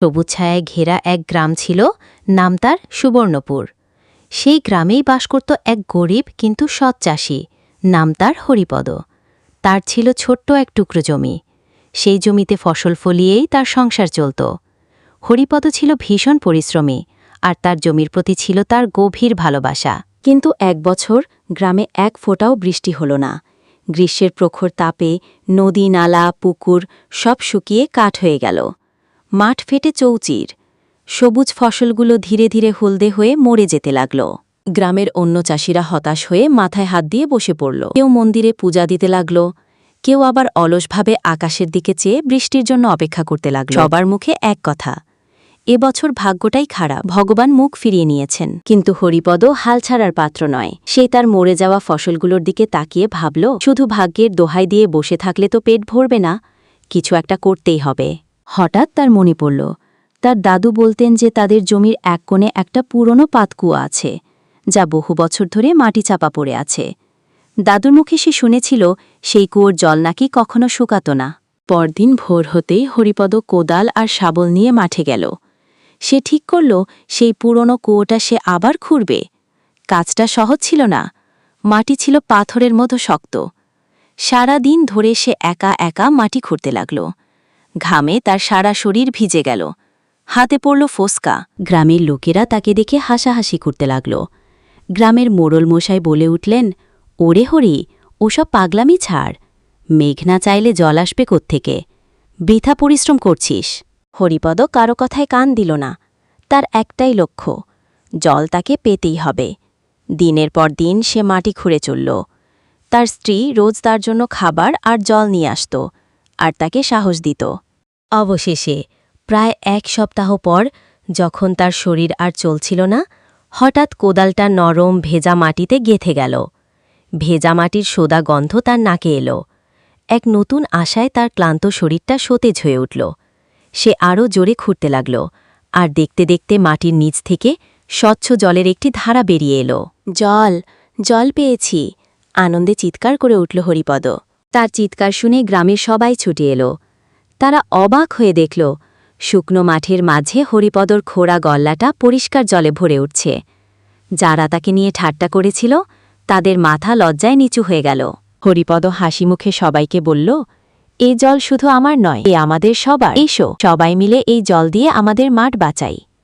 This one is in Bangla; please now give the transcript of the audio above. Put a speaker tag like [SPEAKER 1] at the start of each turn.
[SPEAKER 1] সবুজ ছায়ায় ঘেরা এক গ্রাম ছিল, নাম তার সুবর্ণপুর। সেই গ্রামেই বাস করত এক গরিব কিন্তু সৎ চাষি, নাম তার হরিপদ। তার ছিল ছোট্ট এক টুকরো জমি। সেই জমিতে ফসল ফলিয়েই তার সংসার চলত। হরিপদ ছিল ভীষণ পরিশ্রমী, আর তার জমির প্রতি ছিল তার গভীর ভালোবাসা। কিন্তু এক বছর গ্রামে এক ফোঁটাও বৃষ্টি হল না। গ্রীষ্মের প্রখর তাপে নদী, নালা, পুকুর সব শুকিয়ে কাঠ হয়ে গেল। মাঠ ফেটে চৌচির। সবুজ ফসলগুলো ধীরে ধীরে হলদে হয়ে মরে যেতে লাগল। গ্রামের অন্য চাষিরা হতাশ হয়ে মাথায় হাত দিয়ে বসে পড়ল। কেউ মন্দিরে পূজা দিতে লাগল, কেউ আবার অলসভাবে আকাশের দিকে চেয়ে বৃষ্টির জন্য অপেক্ষা করতে লাগল। সবার মুখে এক কথা, এবছর ভাগ্যটাই খারাপ, ভগবান মুখ ফিরিয়ে নিয়েছেন। কিন্তু হরিপদ হাল ছাড়ার পাত্র নয়। সে তার মরে যাওয়া ফসলগুলোর দিকে তাকিয়ে ভাবল, শুধু ভাগ্যের দোহাই দিয়ে বসে থাকলে তো পেট ভরবে না, কিছু একটা করতেই হবে। হঠাৎ তার মনে পড়ল, তার দাদু বলতেন যে তাদের জমির এক কোণে একটা পুরনো পাতকুয়া আছে, যা বহু বছর ধরে মাটি চাপা পড়ে আছে। দাদুর মুখে সে শুনেছিল সেই কুয়োর জল নাকি কখনো শুকাত না। পরদিন ভোর হতেই হরিপদ কোদাল আর শাবল নিয়ে মাঠে গেল। সে ঠিক করল সেই পুরনো কুয়োটা সে আবার খুঁড়বে। কাজটা সহজ ছিল না, মাটি ছিল পাথরের মতো শক্ত। সারা দিন ধরে সে একা একা মাটি খুঁড়তে লাগল। ঘামে তার সারা শরীর ভিজে গেল, হাতে পড়ল ফোসকা। গ্রামের লোকেরা তাকে দেখে হাসাহাসি করতে লাগল। গ্রামের মোড়ল মশাই বলে উঠলেন, ওরে হরি, ওসব পাগলামি ছাড়, মেঘ না চাইলে জল আসবে কোত্থেকে, বৃথা পরিশ্রম করছিস। হরিপদ কারো কথায় কান দিল না। তার একটাই লক্ষ্য, জল তাকে পেতেই হবে। দিনের পর দিন সে মাটি খুঁড়ে চলল। তার স্ত্রী রোজ তার জন্য খাবার আর জল নিয়ে আসত, আর তাকে সাহস দিত। অবশেষে প্রায় এক সপ্তাহ পর, যখন তার শরীর আর চলছিল না, হঠাৎ কোদালটা নরম ভেজা মাটিতে গেঁথে গেল। ভেজা মাটির সোদা গন্ধ তার নাকে এলো। এক নতুন আশায় তার ক্লান্ত শরীরটা সতেজ হয়ে উঠল। সে আরও জোরে খুঁড়তে লাগল, আর দেখতে দেখতে মাটির নিচ থেকে স্বচ্ছ জলের একটি ধারা বেরিয়ে এলো। জল, জল পেয়েছি, আনন্দে চিৎকার করে উঠল হরিপদ। তার চিৎকার শুনে গ্রামের সবাই ছুটে এলো। তারা অবাক হয়ে দেখল, শুকনো মাঠের মাঝে হরিপদর খোঁড়া গল্লাটা পরিষ্কার জলে ভরে উঠছে। যারা তাকে নিয়ে ঠাট্টা করেছিল, তাদের মাথা লজ্জায় নিচু হয়ে গেল। হরিপদ হাসি মুখে সবাইকে বলল, এই জল শুধু আমার নয়, এ আমাদের সবার। এসো, সবাই মিলে এই জল দিয়ে আমাদের মাঠ বাঁচাই।